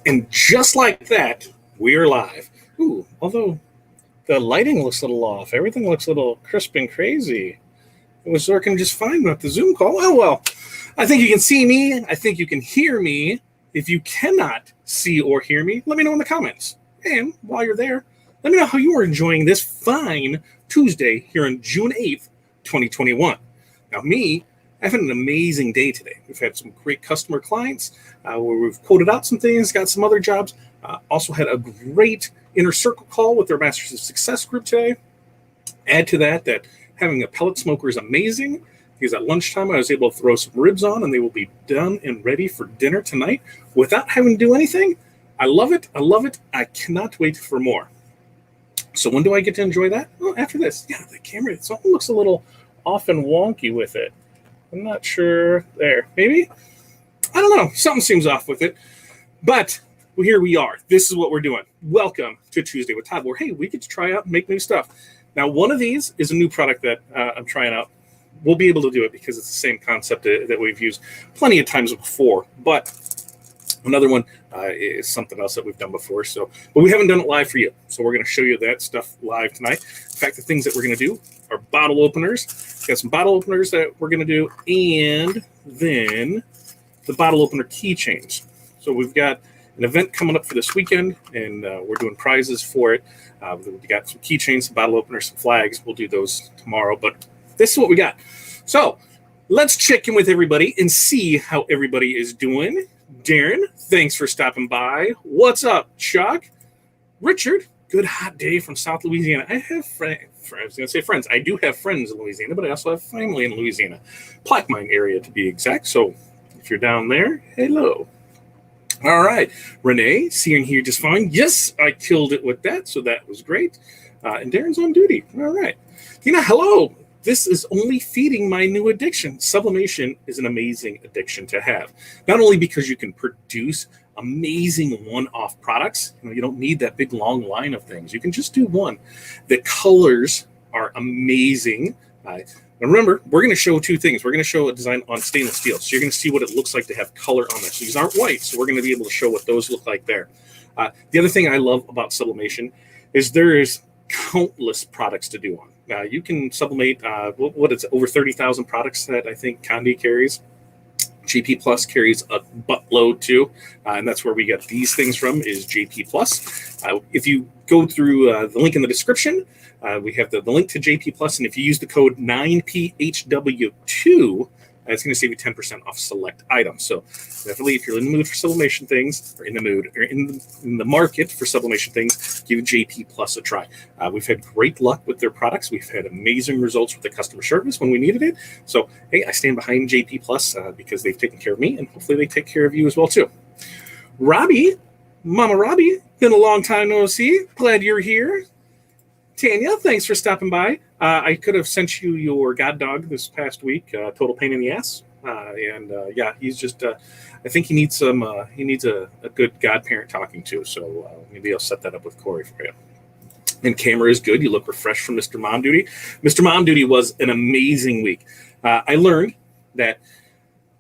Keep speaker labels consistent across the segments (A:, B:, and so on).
A: And just like that, we're live. Ooh, although the lighting looks a little off. Everything looks a little crisp and crazy. It was working just fine with the Zoom call. Oh, well, I think you can see me. I think you can hear me. If you cannot see or hear me, let me know in the comments. And while you're there, let me know how you are enjoying this fine Tuesday here on June 8th, 2021. Now, I've had an amazing day today. We've had some great customer clients where we've quoted out some things, got some other jobs. Also had a great inner circle call with our Masters of Success group today. Add to that having a pellet smoker is amazing because at lunchtime I was able to throw some ribs on and they will be done and ready for dinner tonight without having to do anything. I love it. I love it. I cannot wait for more. So when do I get to enjoy that? Well, after this. Yeah, the camera, it looks a little off and wonky with it. I'm not sure there. Maybe? I don't know. Something seems off with it. But here we are. This is what we're doing. Welcome to Tuesday with Todd, where, hey, we get to try out and make new stuff. Now, one of these is a new product that I'm trying out. We'll be able to do it because it's the same concept that we've used plenty of times before. But another one is something else that we've done before. But we haven't done it live for you. So we're going to show you that stuff live tonight. In fact, the things that we're going to do are bottle openers. Got some bottle openers that we're going to do, and then the bottle opener keychains. So we've got an event coming up for this weekend, and we're doing prizes for it. We got some keychains, some bottle openers, some flags. We'll do those tomorrow, but this is what we got. So let's check in with everybody and see how everybody is doing. Darren, thanks for stopping by. What's up, Chuck? Richard, good hot day from South Louisiana. I have friends. I was going to say friends. I do have friends in Louisiana, but I also have family in Louisiana. Plaquemine area to be exact. So if you're down there, hello. All right. Renee, seeing here just fine. Yes, I killed it with that, so that was great. And Darren's on duty. All right. Tina, hello. This is only feeding my new addiction. Sublimation is an amazing addiction to have. Not only because you can produce amazing one-off products. You don't need that big long line of things. You can just do one. The colors are amazing. Now remember, we're going to show two things. We're going to show a design on stainless steel. So you're going to see what it looks like to have color on this. So these aren't white, so we're going to be able to show what those look like there. The other thing I love about sublimation is there is countless products to do on. You can sublimate, over 30,000 products that I think Condi carries. JP Plus carries a buttload too, and that's where we get these things from is JP Plus. If you go through the link in the description, we have the link to JP Plus, and if you use the code 9PHW2, it's going to save you 10% off select items. So definitely, if you're in the mood for sublimation things, or in the market for sublimation things, give JP Plus a try. We've had great luck with their products. We've had amazing results with the customer service when we needed it. So, hey, I stand behind JP Plus because they've taken care of me, and hopefully they take care of you as well, too. Robbie, Mama Robbie, been a long time no see. Glad you're here. Tanya, thanks for stopping by. I could have sent you your god dog this past week, total pain in the ass. Yeah, he's just, I think he needs a good godparent talking to. So maybe I'll set that up with Corey for you. And camera is good. You look refreshed from Mr. Mom Duty. Mr. Mom Duty was an amazing week. I learned that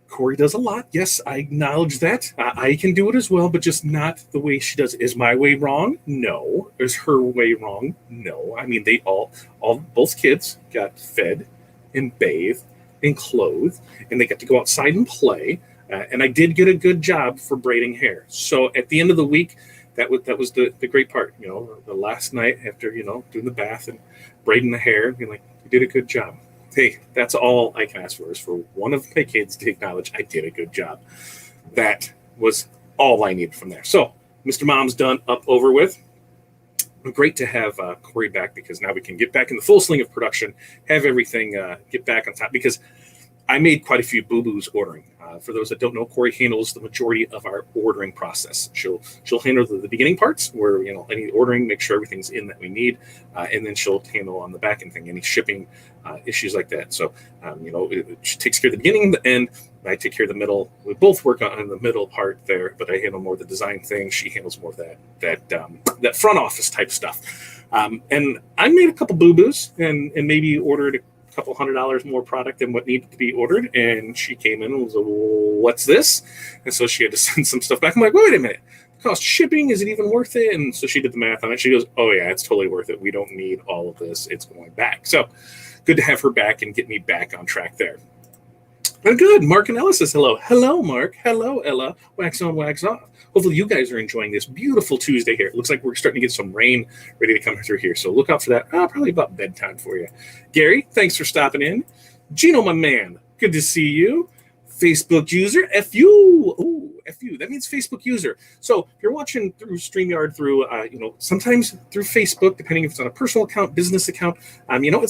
A: Corey does a lot. Yes, I acknowledge that. I can do it as well, but just not the way she does it. Is my way wrong? No. Is her way wrong? No. I mean, they both kids got fed and bathed and clothed, and they got to go outside and play. And I did get a good job for braiding hair. So at the end of the week, that was the great part. The last night after doing the bath and braiding the hair, being like, you did a good job. Hey, that's all I can ask for is for one of my kids to acknowledge I did a good job. That was all I needed from there. So, Mr. Mom's done, over with. Great to have Corey back because now we can get back in the full swing of production, have everything get back on top because I made quite a few boo-boos ordering. For those that don't know, Corey handles the majority of our ordering process. She'll handle the beginning parts where any ordering, make sure everything's in that we need, and then she'll handle on the back end thing, any shipping issues like that. So she takes care of the beginning, the end. I take care of the middle. We both work on the middle part there, but I handle more of the design thing. She handles more of that front office type stuff. And I made a couple boo-boos and maybe ordered a couple $100 more product than what needed to be ordered. And she came in and was like, well, what's this? And so she had to send some stuff back. I'm like, wait a minute. cost shipping? Is it even worth it? And so she did the math on it. She goes, oh yeah, it's totally worth it. We don't need all of this. It's going back. So good to have her back and get me back on track there. And good. Mark and Ella says hello. Hello, Mark. Hello, Ella. Wax on, wax off. Hopefully you guys are enjoying this beautiful Tuesday here. It looks like we're starting to get some rain ready to come through here. So look out for that. Probably about bedtime for you. Gary, thanks for stopping in. Gino, my man, good to see you. Facebook user, FU. Oh, FU. That means Facebook user. So if you're watching through StreamYard, through, sometimes through Facebook, depending if it's on a personal account, business account, they don't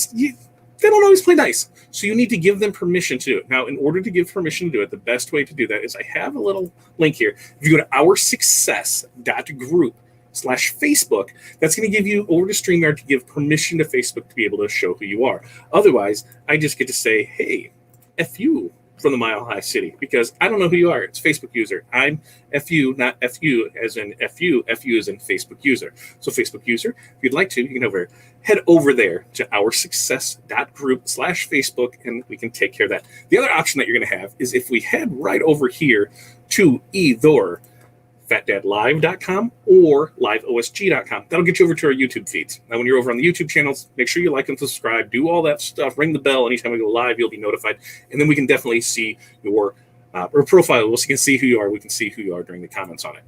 A: always play nice. So you need to give them permission to do it. Now, in order to give permission to do it, the best way to do that is I have a little link here. If you go to oursuccess.group/Facebook, that's going to give you over to StreamYard to give permission to Facebook to be able to show who you are. Otherwise, I just get to say, hey, F you from the Mile High City, because I don't know who you are. It's Facebook user. I'm FU, not FU as in FU. FU as in Facebook user. So Facebook user, if you'd like to, you can head over there to oursuccess.group/Facebook, and we can take care of that. The other option that you're going to have is if we head right over here to either FatDadLive.com or LiveOSG.com. That'll get you over to our YouTube feeds. Now, when you're over on the YouTube channels, make sure you like and subscribe, do all that stuff, ring the bell. Anytime we go live, you'll be notified. And then we can definitely see your profile. We can see who you are. We can see who you are during the comments on it.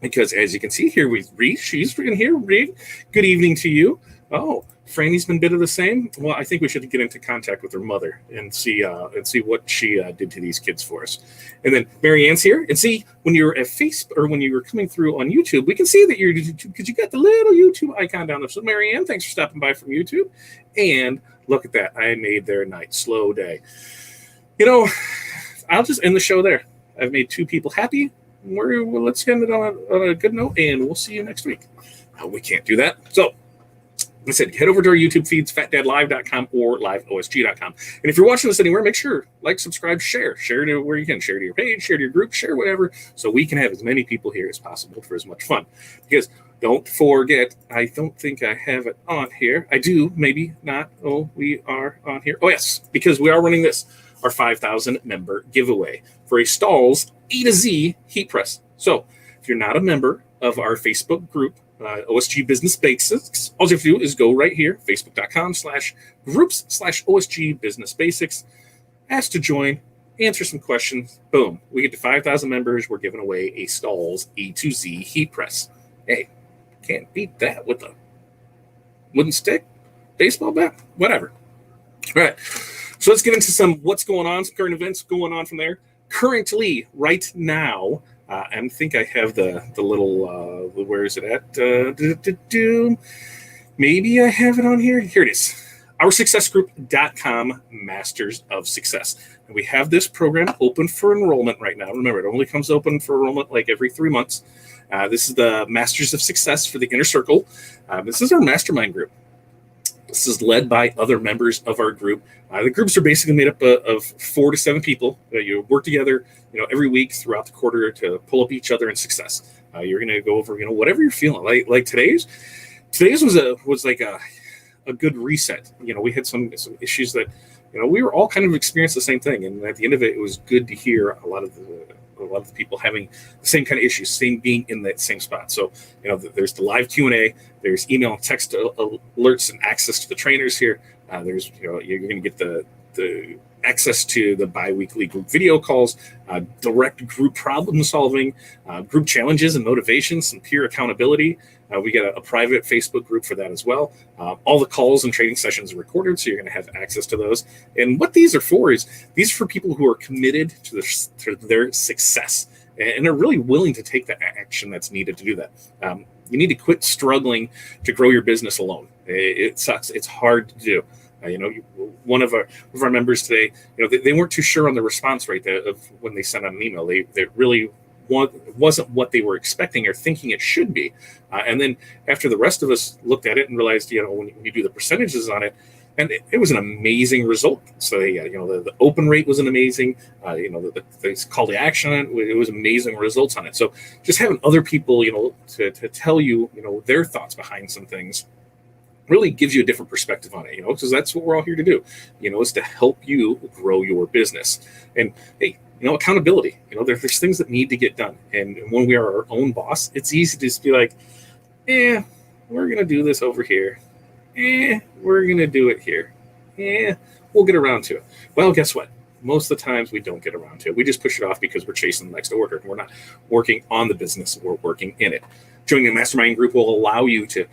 A: Because as you can see here, we read. She's freaking here. Read. Good evening to you. Oh, Franny's been a bit of the same. Well, I think we should get into contact with her mother and see what she did to these kids for us. And then Marianne's here. And see, when you're at Facebook or when you were coming through on YouTube, we can see that you're, because you got the little YouTube icon down there. So Marianne, thanks for stopping by from YouTube. And look at that. I made their night. Slow day. I'll just end the show there. I've made 2 people happy. Let's end it on a good note, and we'll see you next week. We can't do that. So, like I said, head over to our YouTube feeds, FatDadLive.com or LiveOSG.com. And if you're watching this anywhere, make sure, like, subscribe, share to where you can. Share to your page, share to your group, share whatever, so we can have as many people here as possible for as much fun. Because don't forget, I don't think I have it on here. I do, maybe not. Oh, we are on here. Oh, yes, because we are running this, our 5,000 member giveaway for a Stahls A to Z heat press. So if you're not a member of our Facebook group, OSG Business Basics, all you have to do is go right here, facebook.com/groups/OSG Business Basics, ask to join, answer some questions. Boom. We get to 5,000 members. We're giving away a Stahls A to Z heat press. Hey, can't beat that with a wooden stick, baseball bat, whatever. All right. So let's get into some what's going on, some current events going on from there. Currently, right now, I think I have the little, where is it at? Maybe I have it on here. Here it is. OurSuccessGroup.com Masters of Success. And we have this program open for enrollment right now. Remember, it only comes open for enrollment like every 3 months. This is the Masters of Success for the Inner Circle. This is our mastermind group. This is led by other members of our group. The groups are basically made up of 4 to 7 people. You work together, every week throughout the quarter to pull up each other in success. You're going to go over, whatever you're feeling. Like today's was like a good reset. We had some issues that, we were all kind of experienced the same thing. And at the end of it, it was good to hear a lot of the people having the same kind of issues, being in that same spot. So, there's the live Q&A, there's email and text alerts and access to the trainers here. There's, you're going to get the access to the bi-weekly group video calls, direct group problem solving, group challenges and motivations, some peer accountability. We got a private Facebook group for that as well. All the calls and training sessions are recorded, so you're going to have access to those. And what these are for is these are for people who are committed to their success and are really willing to take the action that's needed to do that. You need to quit struggling to grow your business alone. It sucks. It's hard to do. One of our members today, they weren't too sure on the response rate of when they sent out an email. They really wasn't what they were expecting or thinking it should be. And then after the rest of us looked at it and realized, when you do the percentages on it, and it was an amazing result. So the open rate was an amazing, the call to action, it was amazing results on it. So just having other people, to tell you, their thoughts behind some things really gives you a different perspective on it, because that's what we're all here to do, is to help you grow your business. And hey, accountability. There's things that need to get done. And when we are our own boss, it's easy to just be like, we're going to do this over here. We're going to do it here. We'll get around to it. Well, guess what? Most of the times we don't get around to it. We just push it off because we're chasing the next order. And we're not working on the business. We're working in it. Joining a mastermind group will allow you to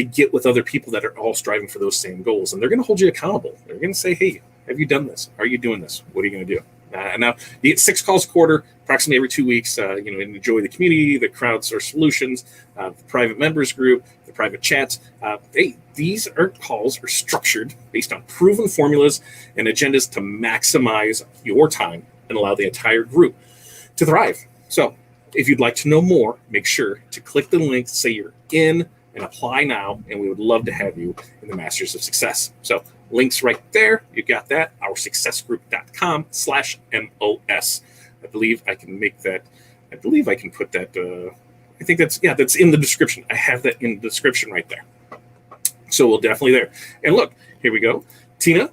A: get with other people that are all striving for those same goals. And they're going to hold you accountable. They're going to say, hey, have you done this? Are you doing this? What are you going to do? Now, you get 6 calls a quarter, approximately every 2 weeks. And enjoy the community, the crowdsourced solutions, the private members group, the private chats. These calls are structured based on proven formulas and agendas to maximize your time and allow the entire group to thrive. So if you'd like to know more, make sure to click the link, say you're in, and apply now. And we would love to have you in the Masters of Success. So links right there. You got that. OurSuccessGroup.com/MOS. I believe I can make that. I believe I can put that. I think that's in the description. I have that in the description right there. So we'll definitely there. And look, here we go. Tina,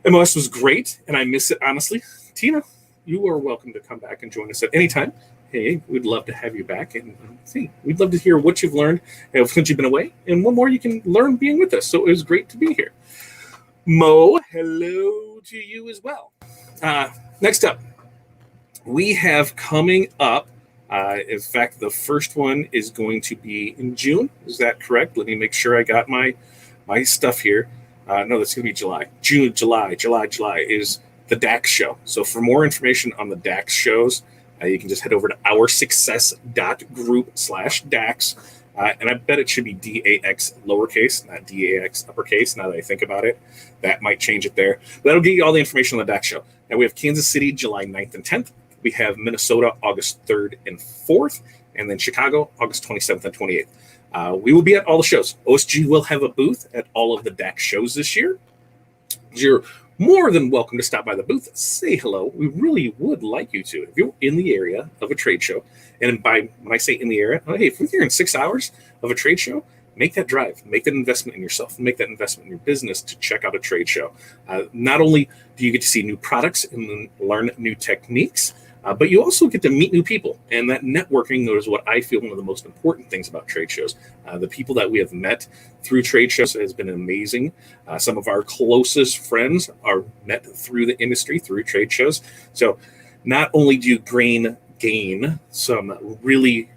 A: MOS was great, and I miss it, honestly. Tina, you are welcome to come back and join us at any time. Hey, we'd love to have you back. And see, we'd love to hear what you've learned since you've been away and what more you can learn being with us. So it was great to be here. Mo, hello to you as well. Next up, we have coming up, in fact, the first one is going to be in June. Is that correct? Let me make sure I got my stuff here. No, that's going to be July. July is the DAX show. So for more information on the DAX shows, you can just head over to oursuccess.group/DAX. And I bet it should be DAX lowercase, not DAX uppercase, now that I think about it. That might change it there. But that'll give you all the information on the DAX show. Now we have Kansas City, July 9th and 10th. We have Minnesota, August 3rd and 4th. And then Chicago, August 27th and 28th. We will be at all the shows. OSG will have a booth at all of the DAX shows this year. You're more than welcome to stop by the booth, say hello. We really would like you to. If you're in the area of a trade show, and when I say in the area, hey, if we're here in 6 hours of a trade show, make that drive, make that investment in yourself, make that investment in your business to check out a trade show. Not only do you get to see new products and learn new techniques, but you also get to meet new people. And that networking is what I feel one of the most important things about trade shows. The people that we have met through trade shows has been amazing. Some of our closest friends are met through the industry, through trade shows. So not only do you gain some really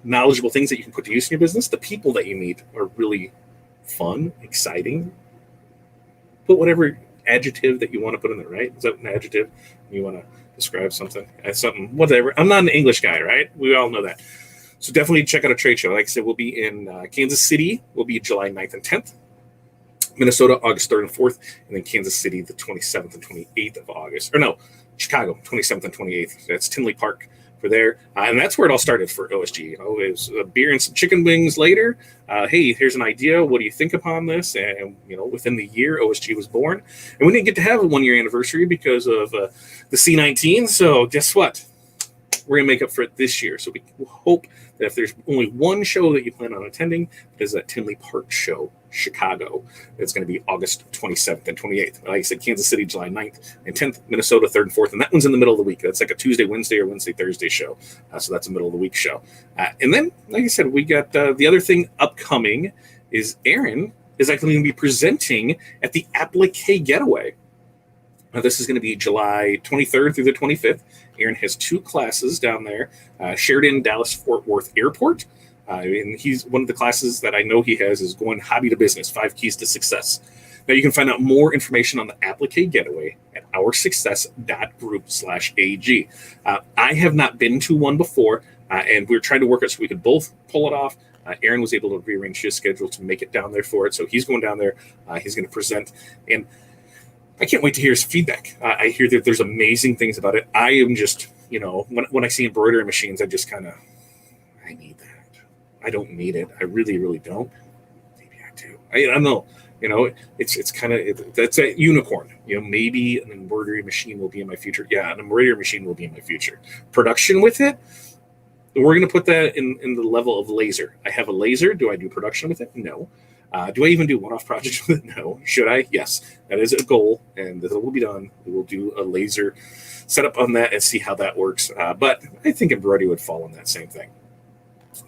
A: knowledgeable things that you can put to use in your business, the people that you meet are really fun, exciting. Put whatever adjective that you want to put in there, right? Is that an adjective? You want to describe something, whatever. I'm not an English guy, right? We all know that. So definitely check out a trade show. Like I said, we'll be in Kansas City. We'll be July 9th and 10th. Minnesota, August 3rd and 4th. And then Kansas City, the 27th and 28th of August. Or no, Chicago, 27th and 28th. That's Tinley Park for there. And that's where it all started for OSG. It was a beer and some chicken wings later. Hey, here's an idea. What do you think upon this? And, within the year, OSG was born. And we didn't get to have a 1-year anniversary because of the C-19. So guess what? We're going to make up for it this year. So we hope that if there's only one show that you plan on attending, it is that Tinley Park show, Chicago. It's going to be August 27th and 28th. Like I said, Kansas City, July 9th and 10th, Minnesota, 3rd and 4th. And that one's in the middle of the week. That's like a Tuesday, Wednesday, or Wednesday, Thursday show. So that's a middle of the week show. And then, like I said, we got the other thing upcoming is Aaron is actually going to be presenting at the Applique Getaway. Now, this is going to be July 23rd through the 25th. Aaron has 2 classes down there, Sheridan, Dallas, Fort Worth Airport. And he's one of the classes that I know he has is going hobby to business, 5 keys to success. Now, you can find out more information on the Applique Getaway at oursuccess.group/AG. I have not been to one before, and we were trying to work it so we could both pull it off. Aaron was able to rearrange his schedule to make it down there for it. So he's going down there. He's going to present. And I can't wait to hear his feedback. I hear that there's amazing things about it. I am just, when I see embroidery machines, I just I need that. I don't need it. I really, really don't. Maybe I do. I don't know. It's kind of, that's a unicorn. Maybe an embroidery machine will be in my future. Yeah, an embroidery machine will be in my future. Production with it, we're going to put that in the level of laser. I have a laser. Do I do production with it? No. Do I even do one-off projects with it? No. Should I? Yes. That is a goal, and that will be done. We will do a laser setup on that and see how that works. But I think embroidery would fall on that same thing,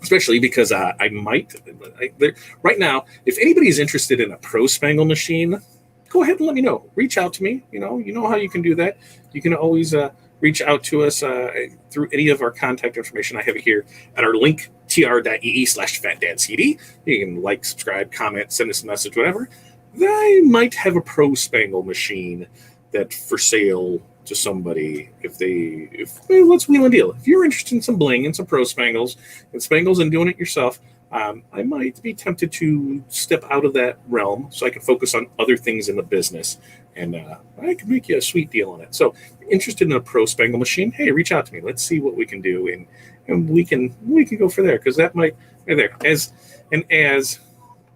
A: especially because right now, if anybody is interested in a pro spangle machine, go ahead and let me know. Reach out to me. You know how you can do that. You can always reach out to us through any of our contact information. I have it here at our Linktr.ee/FatDadCD. You can like, subscribe, comment, send us a message, whatever. I might have a pro spangle machine that for sale to somebody let's wheel and deal. If you're interested in some bling and some pro spangles and doing it yourself, I might be tempted to step out of that realm so I can focus on other things in the business, and I can make you a sweet deal on it. So, if you're interested in a pro spangle machine, hey, reach out to me. Let's see what we can do, and we can go for there, because that might right there. As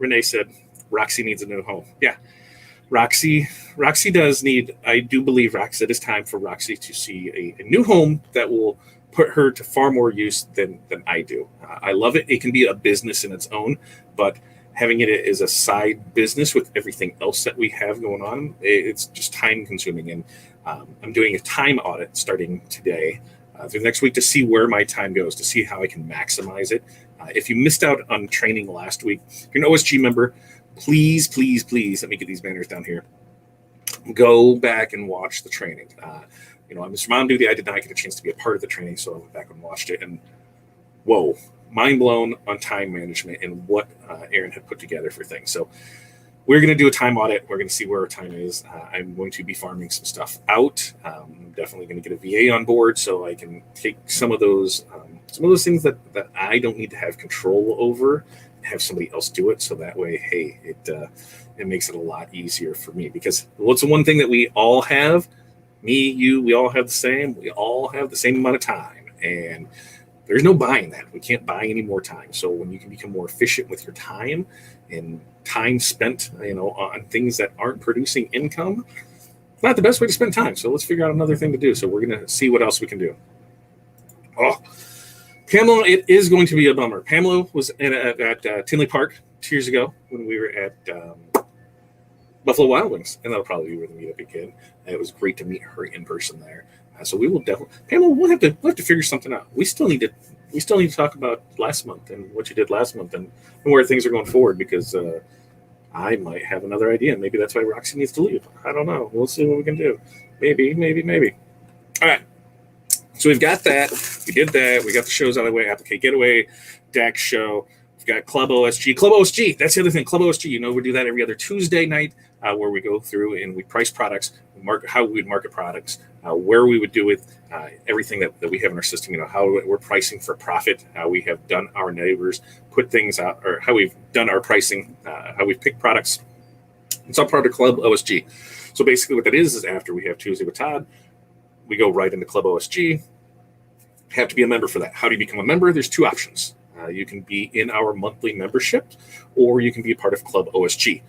A: Renee said, Roxy needs a new home. Yeah. Roxy does need, I do believe, Roxy, it is time for Roxy to see a new home that will put her to far more use than I do. I love it. It can be a business in its own, but having it as a side business with everything else that we have going on, it's just time consuming. And I'm doing a time audit starting today through the next week to see where my time goes, to see how I can maximize it. If you missed out on training last week, if you're an OSG member, please, let me get these banners down here. Go back and watch the training. I'm Mr. Mom Duty. I did not get a chance to be a part of the training, so I went back and watched it. And whoa, mind blown on time management and what Aaron had put together for things. So we're going to do a time audit. We're going to see where our time is. I'm going to be farming some stuff out. I'm definitely going to get a VA on board so I can take some of those things that I don't need to have control over, have somebody else do it, so that way, hey, it makes it a lot easier for me. Because what's the one thing that we all have? Me, you, we all have the same. We all have the same amount of time, and there's no buying that. We can't buy any more time. So when you can become more efficient with your time and time spent, on things that aren't producing income, not the best way to spend time. So let's figure out another thing to do. So we're gonna see what else we can do. Oh. Pamela, it is going to be a bummer. Pamela was at Tinley Park 2 years ago when we were at Buffalo Wild Wings, and that'll probably be where the meetup again. And it was great to meet her in person there. So we will definitely, Pamela, we'll have to figure something out. We still need to talk about last month and what you did last month and where things are going forward, because I might have another idea. Maybe that's why Roxy needs to leave. I don't know. We'll see what we can do. Maybe. All right. So we've got that. We did that. We got the shows out of the way. Applique Getaway, DAX show. We've got Club OSG. Club OSG. That's the other thing. Club OSG. We do that every other Tuesday night, where we go through and we price products, how we would market products, where we would do it, everything that we have in our system. How we're pricing for profit, how we have done our neighbors, put things out, or how we've done our pricing, how we've picked products. It's all part of Club OSG. So basically, what that is after we have Tuesday with Todd, we go right into Club OSG. Have to be a member for that. How do you become a member? There's two options. You can be in our monthly membership, or you can be a part of Club OSG.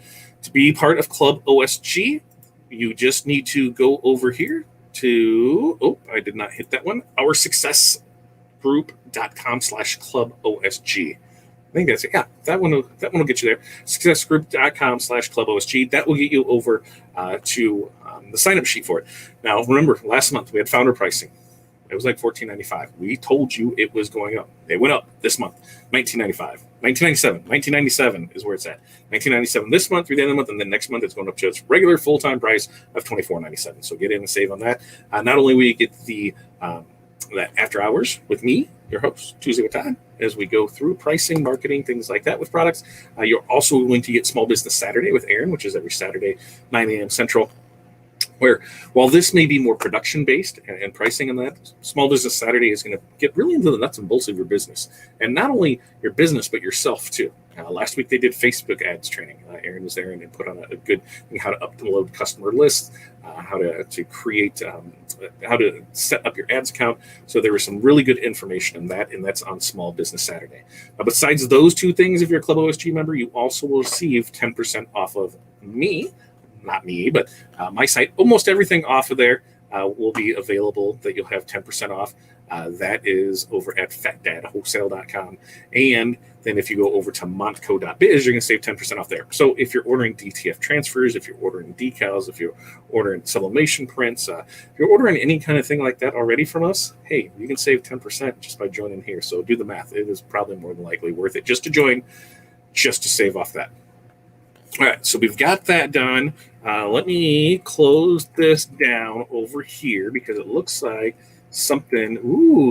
A: To be part of Club OSG, you just need to go over here to, I did not hit that one, oursuccessgroup.com/Club OSG. I think that's it. Yeah, that one will get you there. Successgroup.com/Club OSG. That will get you over to the sign-up sheet for it. Now, remember, last month we had founder pricing. It was like $14.95. We told you it was going up. It went up this month, $19.95, $19.97. $19.97 is where it's at. $19.97 this month through the end of the month, and then next month it's going up to its regular full-time price of $24.97. So get in and save on that. Not only will you get the that after hours with me, your host, Tuesday with Todd, as we go through pricing, marketing, things like that with products. You're also going to get Small Business Saturday with Aaron, which is every Saturday, 9 a.m. Central, where while this may be more production-based and pricing on that, Small Business Saturday is going to get really into the nuts and bolts of your business. And not only your business, but yourself, too. Last week, they did Facebook ads training. Aaron was there and put on a good thing, how to upload customer lists, how to create, how to set up your ads account. So there was some really good information in that, and that's on Small Business Saturday. Besides those two things, if you're a Club OSG member, you also will receive 10% off of me. Not me, but my site. Almost everything off of there will be available that you'll have 10% off. That is over at FatDadWholesale.com. And then if you go over to Montco.biz, you're going to save 10% off there. So if you're ordering DTF transfers, if you're ordering decals, if you're ordering sublimation prints, if you're ordering any kind of thing like that already from us, hey, you can save 10% just by joining here. So do the math. It is probably more than likely worth it just to join, just to save off that. All right, so we've got that done. Let me close this down over here because it looks like something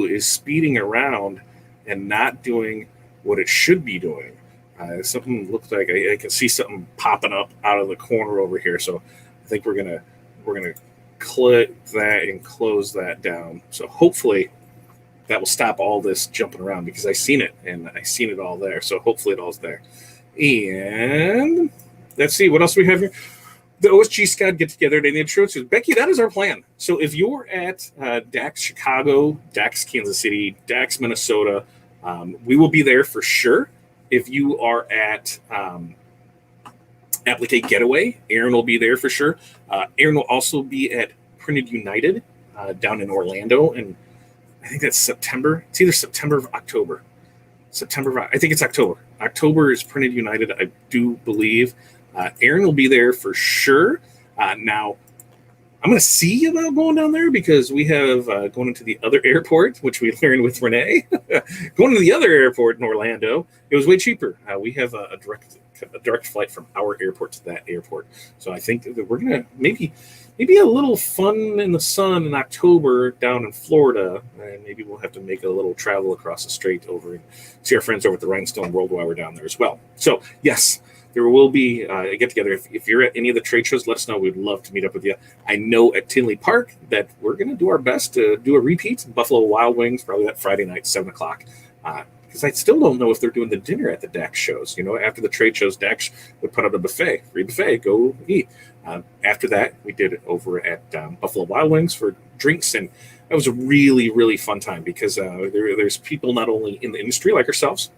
A: is speeding around and not doing what it should be doing. Something looks like I can see something popping up out of the corner over here. So I think we're gonna click that and close that down. So hopefully that will stop all this jumping around because I seen it and I seen it all there. So hopefully it all's there. And let's see what else we have here. The OSG Squad get together. They need to Becky. That is our plan. So if you're at DAX Chicago, DAX Kansas City, DAX Minnesota, we will be there for sure. If you are at Applique Getaway, Aaron will be there for sure. Aaron will also be at Printed United down in Orlando, and I think that's September. It's either September or October. I think it's October. October is Printed United, I do believe. Aaron will be there for sure. Now, I'm going to see about going down there because we have going into the other airport, which we learned with Renee. Going to the other airport in Orlando, it was way cheaper. We have a direct flight from our airport to that airport. So I think that we're going to maybe a little fun in the sun in October down in Florida. And maybe we'll have to make a little travel across the strait over and see our friends over at the Rhinestone World while we're down there as well. So, yes. There will be a get-together. If you're at any of the trade shows, let us know. We'd love to meet up with you. I know at Tinley Park that we're going to do our best to do a repeat. Buffalo Wild Wings, probably that Friday night, 7 o'clock. Because I still don't know if they're doing the dinner at the DAX shows. You know, after the trade shows, DAX would put out a buffet, free buffet, go eat. After that, we did it over at Buffalo Wild Wings for drinks, and that was a really, really fun time because there's people not only in the industry like ourselves,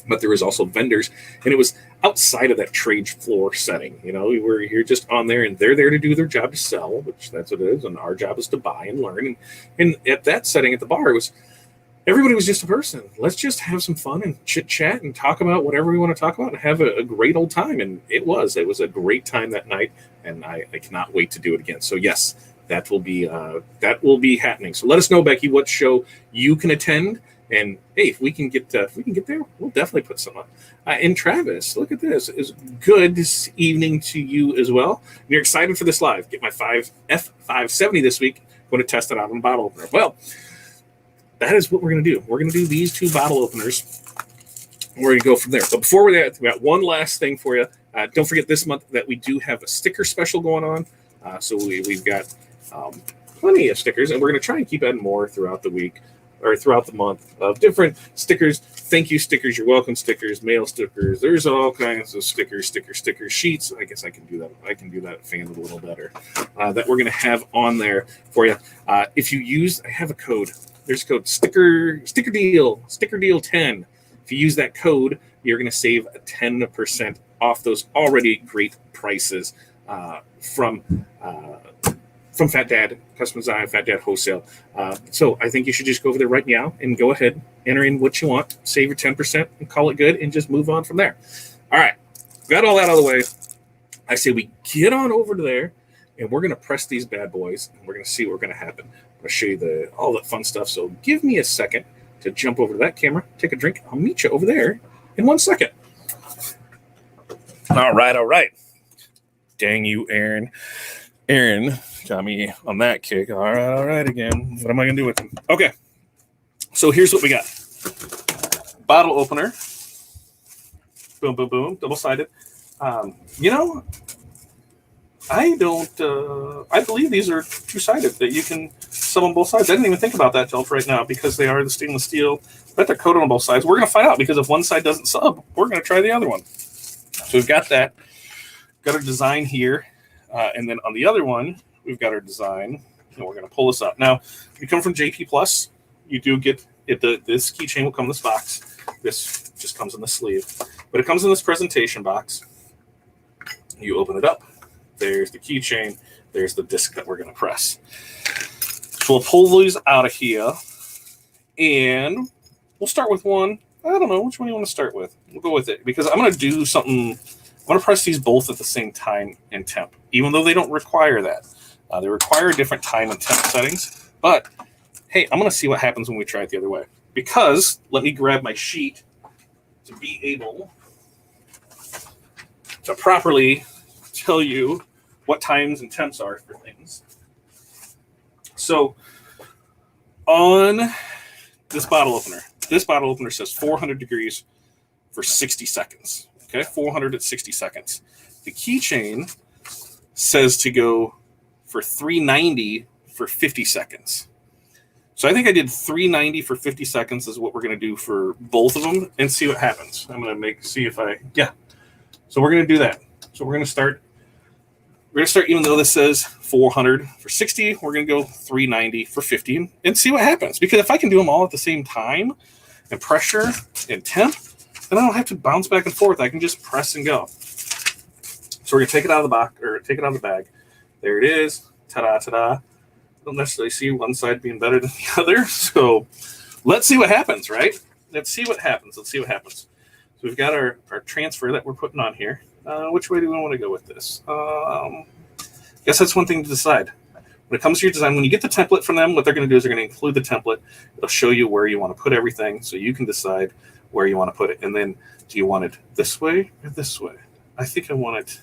A: but there was also vendors, and it was outside of that trade floor setting. You know, you're just on there, and they're there to do their job to sell, which that's what it is, and our job is to buy and learn. And at that setting at the bar, everybody was just a person. Let's just have some fun and chit chat and talk about whatever we want to talk about and have a great old time. And it was a great time that night, and I cannot wait to do it again. So yes, that will be happening. So let us know, Becky, what show you can attend. And hey, if we can get there, we'll definitely put some up. And Travis, look at this. It's good this evening to you as well. And you're excited for this live. Get my F570 this week. Going to test it out on a bottle opener. Well, that is what we're going to do. We're going to do these 2 bottle openers. We're going to go from there. But before we're there, we got one last thing for you. Don't forget this month that we do have a sticker special going on. So we've got plenty of stickers, and we're going to try and keep adding more throughout the week. Or throughout the month of different stickers, thank you stickers, you're welcome stickers, mail stickers. There's all kinds of sticker sheets. I guess I can do that. I can do that at Fan a little better. That we're going to have on there for you. If you use, I have a code. There's a code sticker deal 10. If you use that code, you're going to save 10% off those already great prices from Fat Dad, Custom Design, Fat Dad Wholesale. So I think you should just go over there right now and go ahead, enter in what you want, save your 10%, and call it good, and just move on from there. All right, got all that out of the way. I say we get on over to there, and we're going to press these bad boys, and we're going to see what's going to happen. I'm going to show you all that fun stuff. So give me a second to jump over to that camera, take a drink. I'll meet you over there in 1 second. All right. Dang you, Aaron. Aaron got me on that kick. All right again. What am I going to do with him? Okay. So here's what we got. Bottle opener. Boom, boom, boom. Double-sided. I believe these are two-sided, that you can sell on both sides. I didn't even think about that till right now because they are the stainless steel. I bet they're coated on both sides. We're going to find out because if one side doesn't sub, we're going to try the other one. So we've got that. Got our design here. And then on the other one, we've got our design, and we're going to pull this up. Now, if you come from JP Plus, you do get it. This keychain will come in this box. This just comes in the sleeve. But it comes in this presentation box. You open it up. There's the keychain. There's the disc that we're going to press. So we'll pull these out of here. And we'll start with one. I don't know which one you want to start with. We'll go with it because I'm going to do something. I'm going to press these both at the same time and temp, even though they don't require that. They require different time and temp settings. But hey, I'm going to see what happens when we try it the other way. Because let me grab my sheet to be able to properly tell you what times and temps are for things. So on this bottle opener says 400 degrees for 60 seconds. Okay, 400 at 60 seconds. The keychain says to go for 390 for 50 seconds. So I think I did 390 for 50 seconds is what we're going to do for both of them and see what happens. I'm going to see if So we're going to do that. So we're going to start, even though this says 400 for 60, we're going to go 390 for 50 and see what happens. Because if I can do them all at the same time and pressure and temp, then I don't have to bounce back and forth. I can just press and go. So we're going to take it out of the box, or take it out of the bag. There it is. Ta-da, ta-da. I don't necessarily see one side being better than the other. So let's see what happens, right? Let's see what happens. So we've got our transfer that we're putting on here. Which way do we want to go with this? Guess that's one thing to decide. When it comes to your design, when you get the template from them, what they're going to do is they're going to include the template. It'll show you where you want to put everything so you can decide where you want to put it. And then do you want it this way or this way? I think I want it.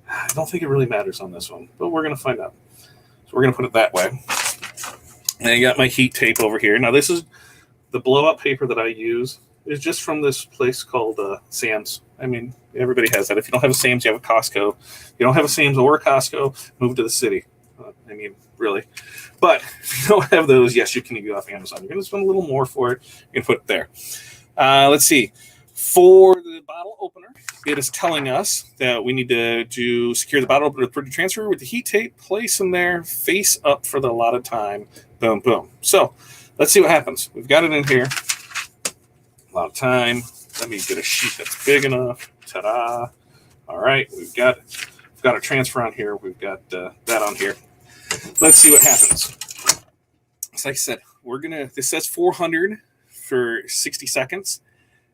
A: I don't think it really matters on this one, but we're going to find out. So we're going to put it that way. And I got my heat tape over here. Now this is the blow-up paper that I use. Is just from this place called Sam's. I mean, everybody has that. If you don't have a Sam's, you have a Costco. If you don't have a Sam's or a Costco, move to the city. I mean, really. But if you don't have those, yes, you can get off Amazon. You're going to spend a little more for it. You can put it there. Let's see. For the bottle opener, it is telling us that we need to secure the bottle opener with printed transfer with the heat tape. Place them there, face up for the allotted time. Boom, boom. So let's see what happens. We've got it in here. A lot of time. Let me get a sheet that's big enough. Ta-da! All right, we've got our transfer on here. We've got that on here. Let's see what happens. So like I said, this says 400 for 60 seconds,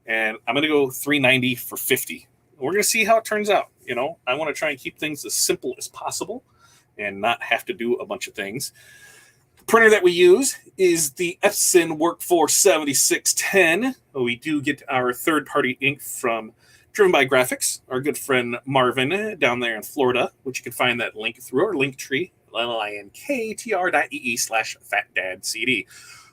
A: and I'm gonna go 390 for 50. We're gonna see how it turns out. You know, I want to try and keep things as simple as possible and not have to do a bunch of things. Printer that we use is the Epson Workforce 7610. We do get our third-party ink from Driven by Graphics, our good friend Marvin down there in Florida, which you can find that link through our Linktree, linktr.ee/FatDadCD.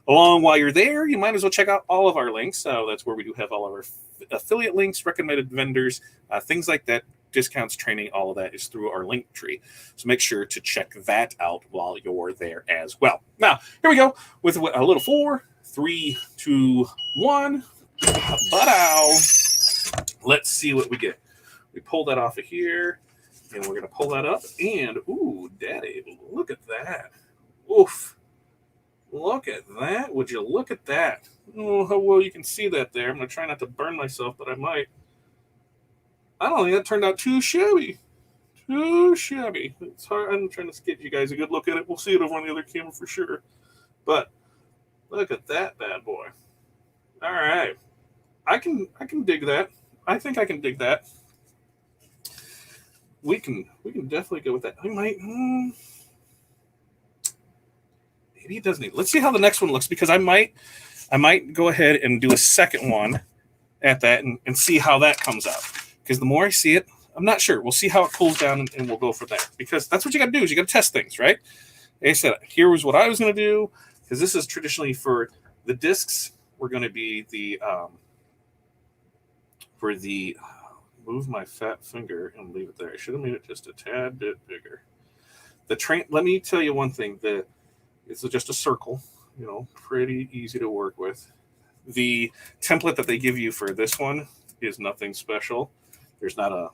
A: Along while you're there, you might as well check out all of our links. So that's where we do have all of our affiliate links, recommended vendors, things like that. Discounts, training, all of that is through our Linktree. So make sure to check that out while you're there as well. Now, here we go with a little 4, 3, 2, 1. Ba-dow. Let's see what we get. We pull that off of here, and we're going to pull that up. And, ooh, daddy, look at that. Oof. Look at that. Would you look at that? Oh, how well you can see that there. I'm going to try not to burn myself, but I might. I don't think that turned out too shabby. Too shabby. It's hard. I'm trying to get you guys a good look at it. We'll see it over on the other camera for sure. But look at that bad boy. All right. I can dig that. I think I can dig that. We can definitely go with that. I might. Maybe it doesn't need. Let's see how the next one looks, because I might go ahead and do a second one at that and see how that comes out. Because the more I see it, I'm not sure. We'll see how it cools down, and we'll go from there. Because that's what you got to do, is you got to test things, right? Like I said, here was what I was going to do, because this is traditionally for the discs. We're going to be move my fat finger and leave it there. I should have made it just a tad bit bigger. Let me tell you one thing. It's just a circle, pretty easy to work with. The template that they give you for this one is nothing special. There's not a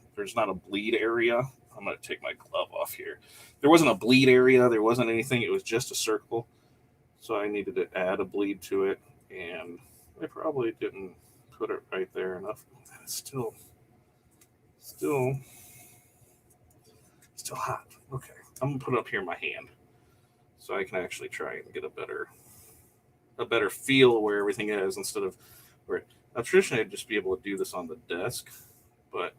A: bleed area. I'm going to take my glove off here. There wasn't a bleed area. There wasn't anything. It was just a circle. So I needed to add a bleed to it, and I probably didn't put it right there enough. It's still hot. Okay, I'm going to put it up here in my hand so I can actually try and get a better a better feel where everything is instead of where. Now, traditionally, I'd just be able to do this on the desk, but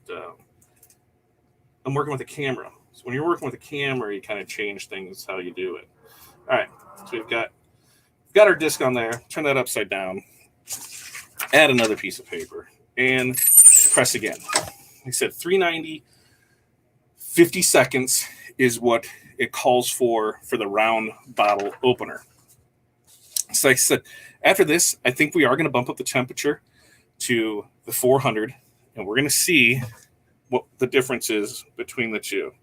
A: I'm working with a camera. So when you're working with a camera, you kind of change things how you do it. All right, so we've got our disc on there. Turn that upside down. Add another piece of paper and press again. Like I said, 390, 50 seconds is what it calls for the round bottle opener. So like I said, after this, I think we are going to bump up the temperature to the 400, and we're going to see what the difference is between the two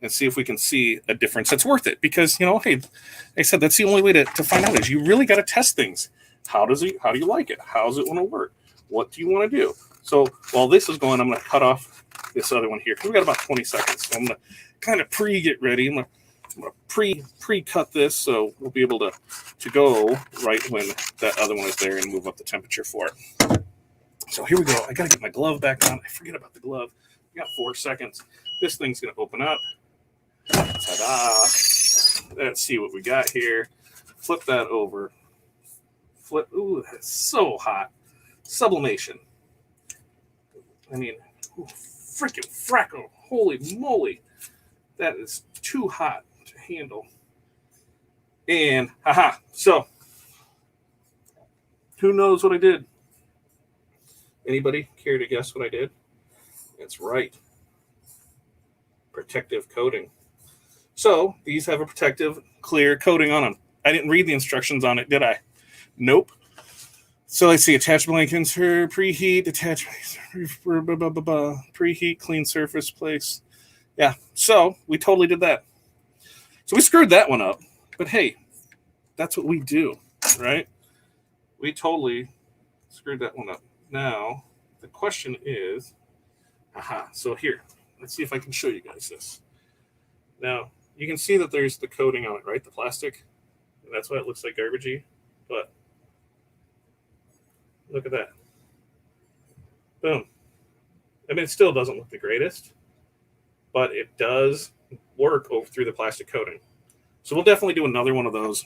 A: and see if we can see a difference that's worth it. Because, hey, like I said, that's the only way to find out is you really got to test things. How do you like it? How's it want to work? What do you want to do? So while this is going, I'm going to cut off this other one here because we got about 20 seconds. So I'm going to kind of get ready. I'm going to pre-cut this so we'll be able to go right when that other one is there and move up the temperature for it. So here we go. I got to get my glove back on. I forget about the glove. We got 4 seconds. This thing's going to open up. Ta-da. Let's see what we got here. Flip that over. Ooh, that's so hot. Sublimation. I mean, freaking fracko. Holy moly. That is too hot to handle. And, haha. So, who knows what I did? Anybody care to guess what I did? That's right. Protective coating. So, these have a protective, clear coating on them. I didn't read the instructions on it, did I? Nope. So let's see. Attach blank insert, preheat, attach, preheat, clean surface, place. Yeah. So we totally did that. So we screwed that one up. But hey, that's what we do, right? We totally screwed that one up. Now, the question is, so here, let's see if I can show you guys this. Now, you can see that there's the coating on it, right? The plastic. And that's why it looks like garbagey. But look at that. Boom. I mean, it still doesn't look the greatest, but it does work through the plastic coating. So we'll definitely do another one of those.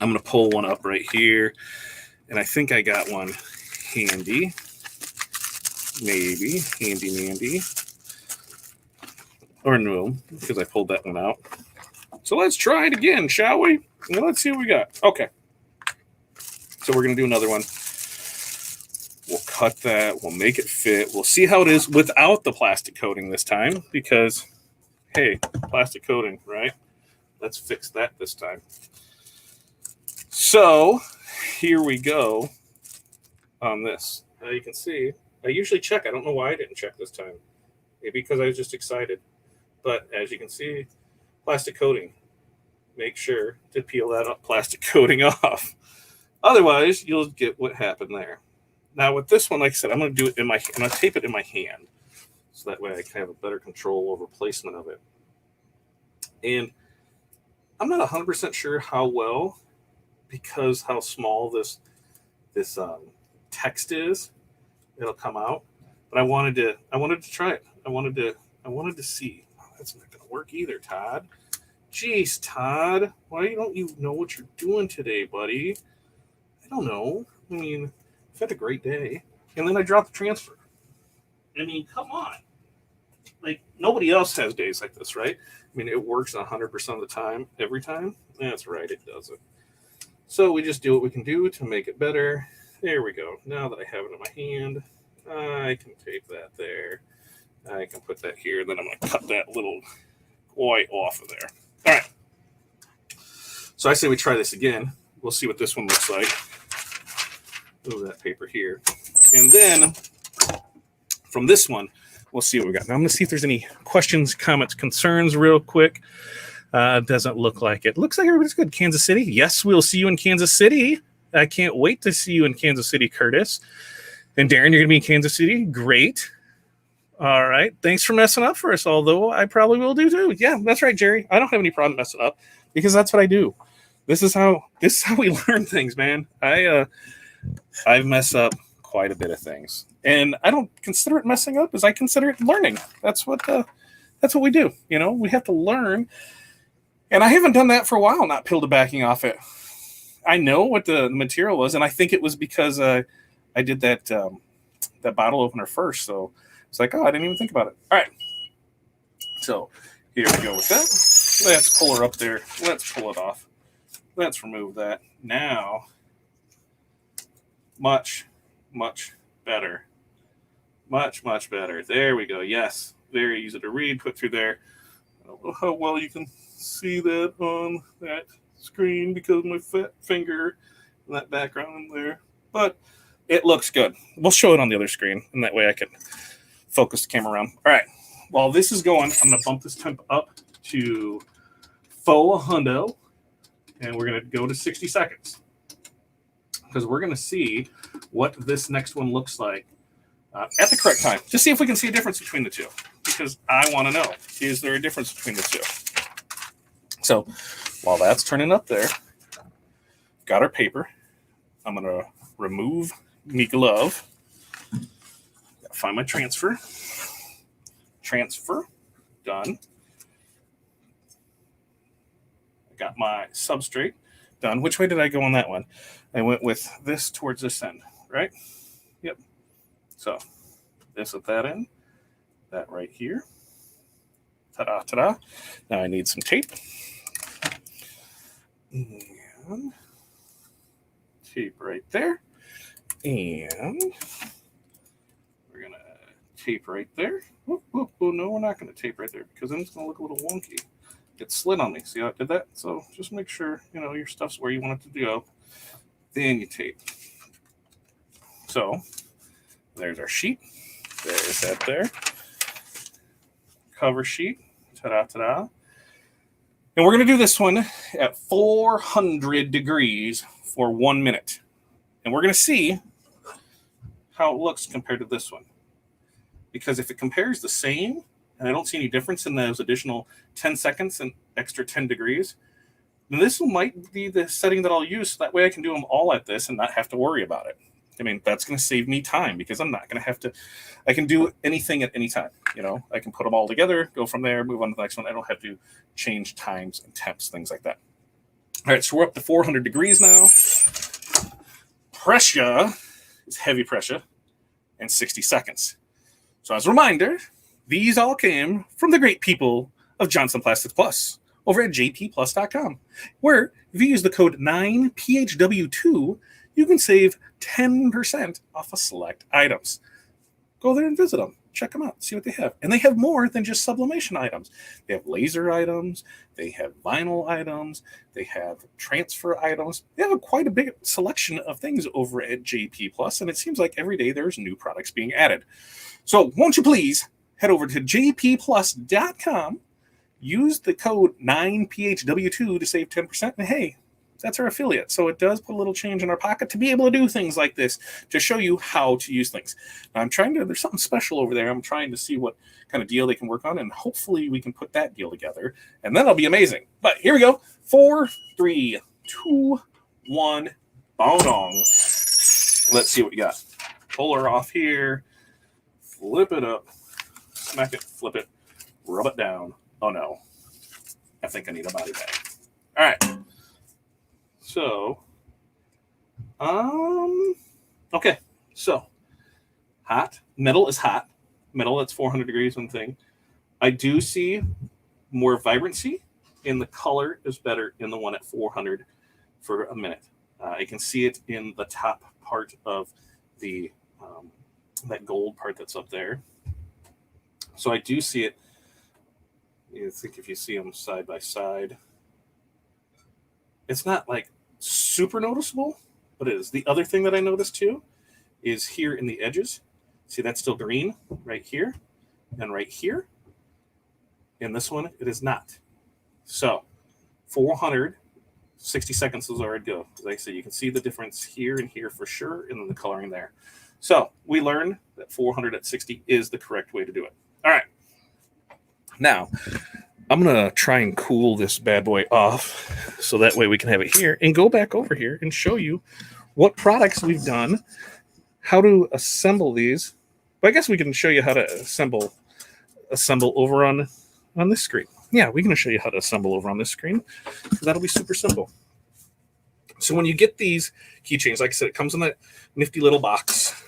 A: I'm going to pull one up right here, and I think I got one handy. Maybe. Handy. Or no, because I pulled that one out. So let's try it again, shall we? And let's see what we got. Okay. So we're going to do another one. We'll cut that. We'll make it fit. We'll see how it is without the plastic coating this time because, hey, plastic coating, right? Let's fix that this time. So here we go on this. Now you can see, I usually check. I don't know why I didn't check this time. Maybe because I was just excited. But as you can see, plastic coating. Make sure to peel that plastic coating off. Otherwise, you'll get what happened there. Now with this one, like I said, I'm going to do it I'm going to tape it in my hand. So that way I can have a better control over placement of it. And I'm not 100% sure how well, because how small this text is, it'll come out. But I wanted to try it. I wanted to see. Oh, that's not going to work either, Todd. Jeez, Todd, why don't you know what you're doing today, buddy? I don't know. I mean, I've had a great day. And then I dropped the transfer. I mean, come on. Like, nobody else has days like this, right? I mean, it works 100% of the time, every time. That's right, it doesn't. So we just do what we can do to make it better. There we go. Now that I have it in my hand, I can tape that there. I can put that here. Then I'm going to cut that little white off of there. All right. So I say we try this again. We'll see what this one looks like. Move that paper here. And then from this one, we'll see what we got. Now I'm going to see if there's any questions, comments, concerns real quick. Doesn't look like it. Looks like everybody's good. Kansas City. Yes, we'll see you in Kansas City. I can't wait to see you in Kansas City, Curtis. And Darren, you're going to be in Kansas City. Great. All right. Thanks for messing up for us, although I probably will do too. Yeah, that's right, Jerry. I don't have any problem messing up because that's what I do. This is how we learn things, man. I've messed up quite a bit of things. And I don't consider it messing up, as I consider it learning. That's what we do. You know, we have to learn. And I haven't done that for a while, not peeled the backing off it. I know what the material was, and I think it was because I did that that bottle opener first. So it's like, oh, I didn't even think about it. All right. So here we go with that. Let's pull her up there. Let's pull it off. Let's remove that. Now, much, much better. Much, much better. There we go. Yes. Very easy to read. Put through there. I don't know how well you can see that on that screen because of my fat finger and that background there. But it looks good. We'll show it on the other screen, and that way I can focus the camera around. All right. While this is going, I'm going to bump this temp up to faux hundo, and we're going to go to 60 seconds because we're going to see what this next one looks like at the correct time. Just see if we can see a difference between the two, because I want to know, is there a difference between the two? So while that's turning up there, got our paper. I'm going to remove me glove. Find my transfer. Transfer. Done. I got my substrate. Done. Which way did I go on that one? I went with this towards this end, right? Yep. So this at that end. That right here. Ta-da, ta-da. Now I need some tape. And tape right there. And we're going to tape right there. Oh, no, we're not going to tape right there because then it's going to look a little wonky. It slid on me. See how I did that? So just make sure, your stuff's where you want it to go. Then you tape. So there's our sheet. There's that there. Cover sheet. Ta-da, ta-da. And we're going to do this one at 400 degrees for 1 minute. And we're going to see how it looks compared to this one. Because if it compares the same, and I don't see any difference in those additional 10 seconds and extra 10 degrees, then this might be the setting that I'll use. So that way I can do them all at this and not have to worry about it. I mean, that's going to save me time because I'm not going to have to, I can do anything at any time. I can put them all together, go from there, move on to the next one. I don't have to change times and temps, things like that. All right, so we're up to 400 degrees now. Pressure is heavy pressure and 60 seconds. So as a reminder, these all came from the great people of Johnson Plastics Plus over at jpplus.com, where if you use the code 9PHW2, you can save 10% off of select items. Go there and visit them. Check them out. See what they have. And they have more than just sublimation items. They have laser items. They have vinyl items. They have transfer items. They have quite a big selection of things over at JP Plus, and it seems like every day there's new products being added. So won't you please head over to jpplus.com, use the code 9PHW2 to save 10%, and hey, that's our affiliate. So it does put a little change in our pocket to be able to do things like this, to show you how to use things. Now there's something special over there. I'm trying to see what kind of deal they can work on, and hopefully we can put that deal together, and that'll be amazing. But here we go. 4, 3, 2, 1, bong. Let's see what we got. Pull her off here. Flip it up. Smack it. Flip it. Rub it down. Oh, no. I think I need a body bag. All right. So, okay. So, hot. Metal is hot. Metal that's 400 degrees, one thing. I do see more vibrancy, and the color is better in the one at 400 for a minute. I can see it in the top part of the that gold part that's up there. So I do see it. I think if you see them side by side, it's not like super noticeable, but it is. The other thing that I noticed too is here in the edges. See, that's still green right here and right here. In this one, it is not. So 400, 60 seconds is already go. Like I said, you can see the difference here and here for sure, and then the coloring there. So we learned that 400 at 60 is the correct way to do it. All right. Now, I'm going to try and cool this bad boy off so that way we can have it here and go back over here and show you what products we've done, how to assemble these. But I guess we can show you how to assemble over on this screen. Yeah, we can show you how to assemble over on this screen. That'll be super simple. So when you get these keychains, like I said, it comes in that nifty little box.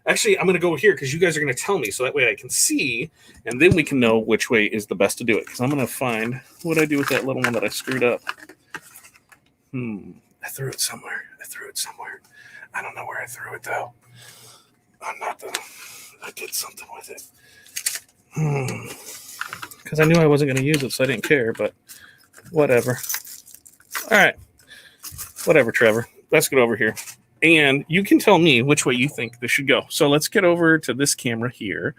A: Actually, I'm going to go here because you guys are going to tell me so that way I can see, and then we can know which way is the best to do it. Because I'm going to find what I do with that little one that I screwed up. I threw it somewhere. I don't know where I threw it, though. I did something with it. Because I knew I wasn't going to use it, so I didn't care, but whatever. All right. Whatever, Trevor. Let's get over here. And you can tell me which way you think this should go. So let's get over to this camera here.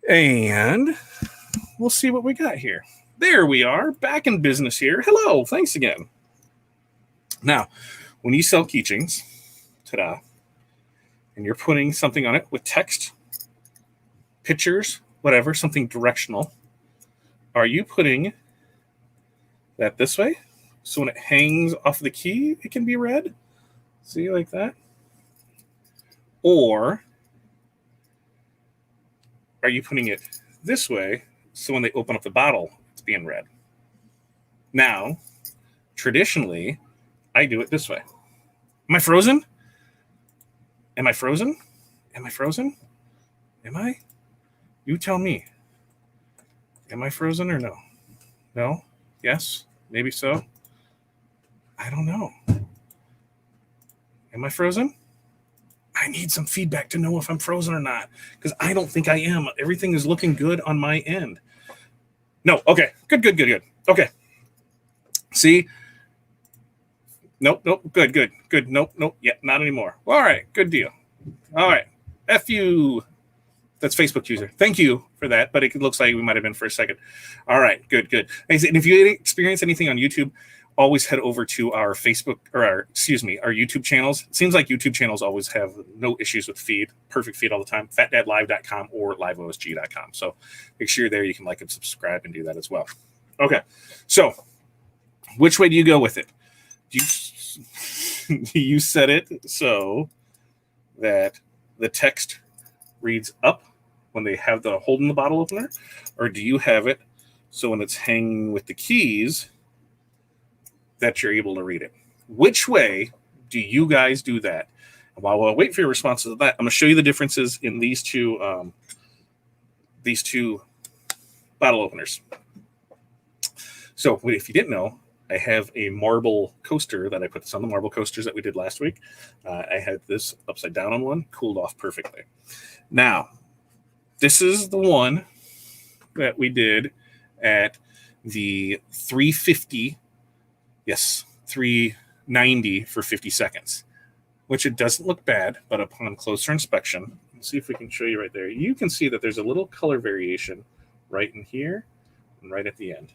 A: And we'll see what we got here. There we are, back in business here. Hello, thanks again. Now, when you sell keychains, ta-da, and you're putting something on it with text, pictures, whatever, something directional, are you putting that this way? So when it hangs off the key, it can be read? See, like that? Or are you putting it this way so when they open up the bottle, it's being read? Now, traditionally, I do it this way. Am I frozen? Am I frozen? Am I frozen? Am I? You tell me. Am I frozen or no? No? Yes? Maybe so? I don't know. Am I frozen? I need some feedback to know if I'm frozen or not, because I don't think I am. Everything is looking good on my end. No. Okay. Good. Okay. See? Nope. Good. Nope. Yeah, not anymore. All right. Good deal. All right. F you. That's Facebook user. Thank you for that, but it looks like we might have been for a second. All right. Good. And if you experience anything on YouTube, always head over to our Facebook or our YouTube channels. It seems like YouTube channels always have no issues with feed, perfect feed all the time. FatDadLive.com or liveosg.com. So make sure you're there. You can like and subscribe and do that as well. Okay. So which way do you go with it? Do you set it so that the text reads up when they have the holding the bottle opener, or do you have it so when it's hanging with the keys that you're able to read it? Which way do you guys do that? And while I wait for your responses to that, I'm going to show you the differences in these two bottle openers. So if you didn't know, I have a marble coaster that I put this on the marble coasters that we did last week. I had this upside down on one, cooled off perfectly. Now, this is the one that we did at the 350. Yes, 390 for 50 seconds, which it doesn't look bad, but upon closer inspection, let's see if we can show you right there. You can see that there's a little color variation right in here and right at the end.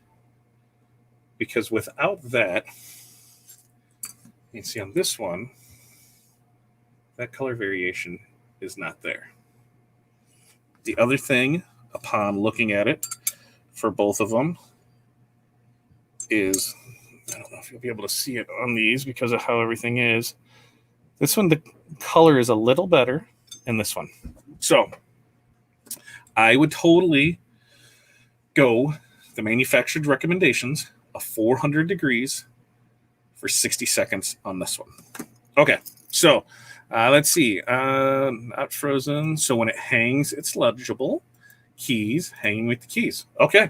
A: Because without that, you can see on this one, that color variation is not there. The other thing, upon looking at it for both of them, is, I don't know if you'll be able to see it on these because of how everything is. This one, the color is a little better than this one. So I would totally go the manufactured recommendations of 400 degrees for 60 seconds on this one. Okay, so let's see. Not frozen. So when it hangs, it's legible. Keys, hanging with the keys. Okay,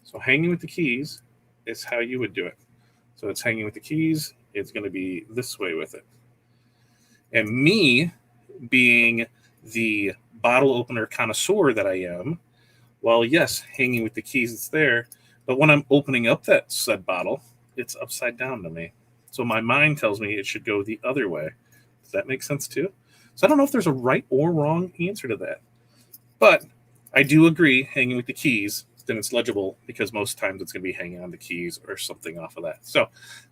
A: so hanging with the keys is how you would do it. So it's hanging with the keys. It's going to be this way with it. And me being the bottle opener connoisseur that I am, well, yes, hanging with the keys, it's there. But when I'm opening up that said bottle, it's upside down to me. So my mind tells me it should go the other way. Does that make sense too? So I don't know if there's a right or wrong answer to that. But I do agree, hanging with the keys, then it's legible because most times it's going to be hanging on the keys or something off of that. So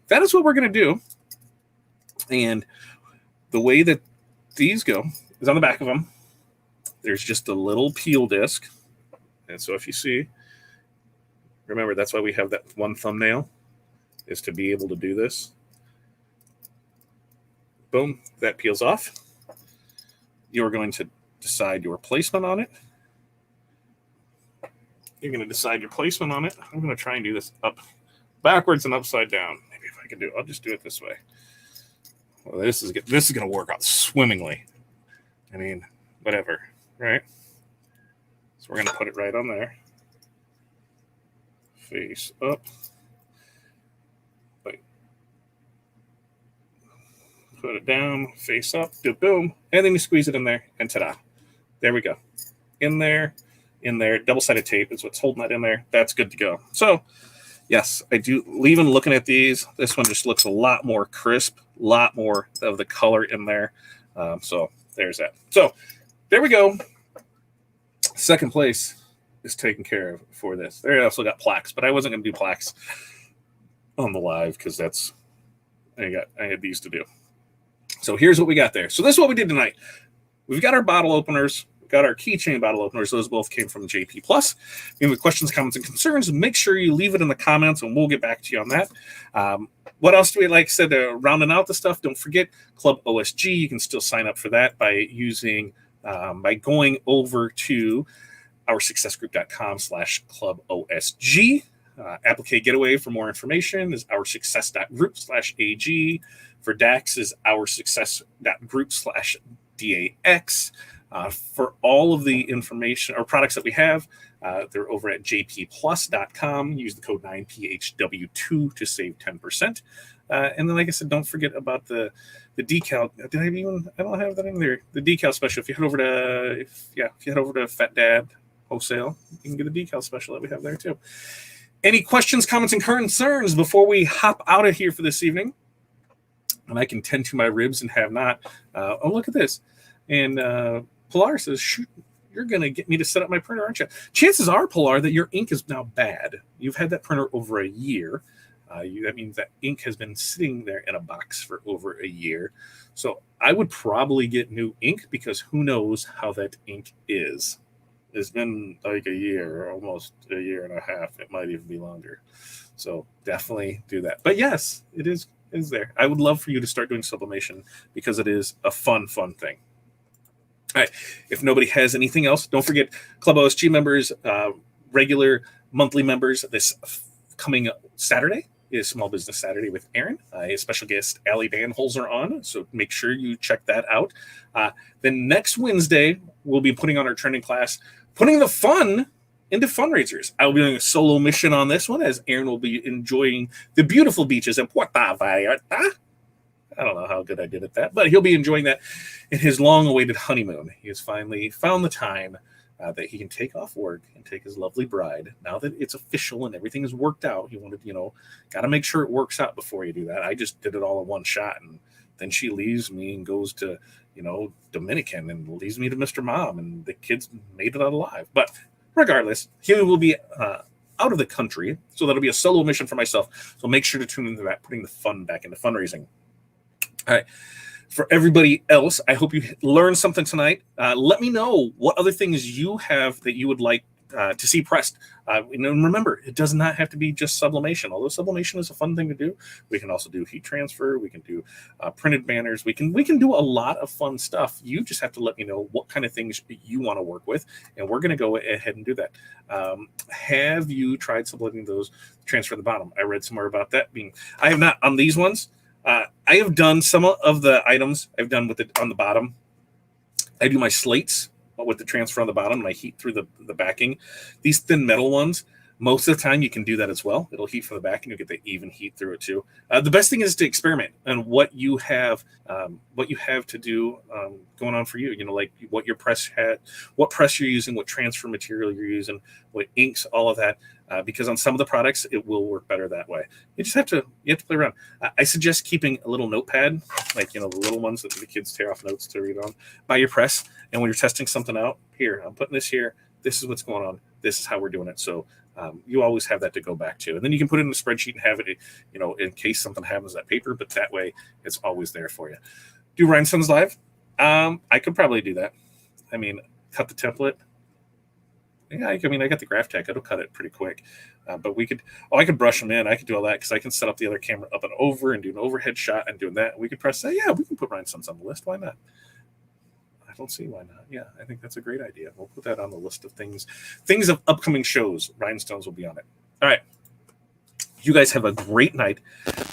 A: that is what we're going to do. And the way that these go is on the back of them. There's just a little peel disc. And so if you see, remember, that's why we have that one thumbnail, is to be able to do this. Boom, that peels off. You're going to decide your placement on it. You're going to decide your placement on it. I'm going to try and do this up backwards and upside down. Maybe if I can do. I'll just do it this way. Well, this is going to work out swimmingly. I mean, whatever, right? So we're going to put it right on there. Face up. Wait. Put it down, face up, do boom, and then you squeeze it in there, and ta-da. There we go. In there. Double-sided tape is what's holding that in there. That's good to go. So, yes, I do. Even looking at these, this one just looks a lot more crisp, a lot more of the color in there. So there's that. So there we go. Second place is taken care of for this. They also got plaques, but I wasn't going to do plaques on the live because I had these to do. So here's what we got there. So this is what we did tonight. We've got our bottle openers. We've got our keychain bottle openers. Those both came from JP+. If you have questions, comments, and concerns, make sure you leave it in the comments, and we'll get back to you on that. What else do we like? Said rounding out the stuff. Don't forget Club OSG. You can still sign up for that by going over to OurSuccessGroup.com/Club OSG. Applique Getaway for more information is OurSuccess.group/AG. For DAX is OurSuccess.group/DAX. For all of the information or products that we have, they're over at jpplus.com. Use the code 9PHW2 to save 10%. And then, like I said, don't forget about the decal. I don't have that in there. The decal special. If you head over to FatDad Wholesale, you can get a decal special that we have there too. Any questions, comments, and concerns before we hop out of here for this evening? And I can tend to my ribs and have not. Oh, look at this. And Pilar says, shoot, you're going to get me to set up my printer, aren't you? Chances are, Pilar, that your ink is now bad. You've had that printer over a year. That means that ink has been sitting there in a box for over a year. So I would probably get new ink because who knows how that ink is. It's been like a year, almost a year and a half. It might even be longer. So definitely do that. But yes, it is there. I would love for you to start doing sublimation because it is a fun thing. All right. If nobody has anything else, don't forget Club OSG members, regular monthly members. This coming Saturday is Small Business Saturday with Aaron. A special guest, Allie Danholzer, on. So make sure you check that out. Then next Wednesday, we'll be putting on our trending class, putting the fun into fundraisers. I will be doing a solo mission on this one as Aaron will be enjoying the beautiful beaches in Puerto Vallarta. I don't know how good I did at that, but he'll be enjoying that in his long-awaited honeymoon. He has finally found the time that he can take off work and take his lovely bride. Now that it's official and everything is worked out, he wanted, got to make sure it works out before you do that. I just did it all in one shot, and then she leaves me and goes to, Dominican and leaves me to Mr. Mom, and the kids made it out alive. But regardless, he will be out of the country, so that'll be a solo mission for myself. So make sure to tune into that, putting the fun back into fundraising. All right. For everybody else, I hope you learned something tonight. Let me know what other things you have that you would like to see pressed. And remember, it does not have to be just sublimation. Although sublimation is a fun thing to do, we can also do heat transfer. We can do printed banners. We can do a lot of fun stuff. You just have to let me know what kind of things you want to work with, and we're going to go ahead and do that. Have you tried sublimating those transfer at the bottom? I read somewhere about that being. I have not on these ones. I have done some of the items I've done with it on the bottom. I do my slates with the transfer on the bottom, and I heat through the backing. These thin metal ones, most of the time you can do that as well. It'll heat from the back, and you'll get the even heat through it too. The best thing is to experiment on what you have to do going on for you. Like what your press had, what press you're using, what transfer material you're using, what inks, all of that. Because on some of the products, it will work better that way. You have to play around. I suggest keeping a little notepad, like the little ones that the kids tear off notes to read on, by your press. And when you're testing something out, here, I'm putting this here. This is what's going on. This is how we're doing it. So you always have that to go back to. And then you can put it in a spreadsheet and have it, in case something happens to that paper. But that way, it's always there for you. Do rhinestones live? I could probably do that. Cut the template. Yeah, I got the graph tech. It'll cut it pretty quick. But I could brush them in. I could do all that because I can set up the other camera up and over and do an overhead shot and doing that. We could press that. Yeah, we can put rhinestones on the list. Why not? I don't see why not. Yeah, I think that's a great idea. We'll put that on the list of things of upcoming shows. Rhinestones will be on it. All right. You guys have a great night.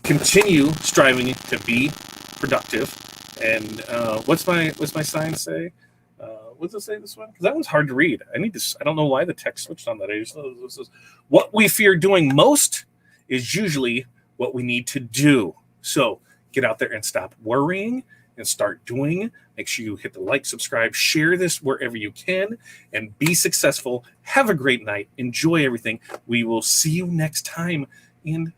A: Continue striving to be productive. And what's my sign say? What does it say this one? Because that one's hard to read. I don't know why the text switched on that. I just know this is what we fear doing most is usually what we need to do. So get out there and stop worrying and start doing. Make sure you hit the like, subscribe, share this wherever you can, and be successful. Have a great night. Enjoy everything. We will see you next time. And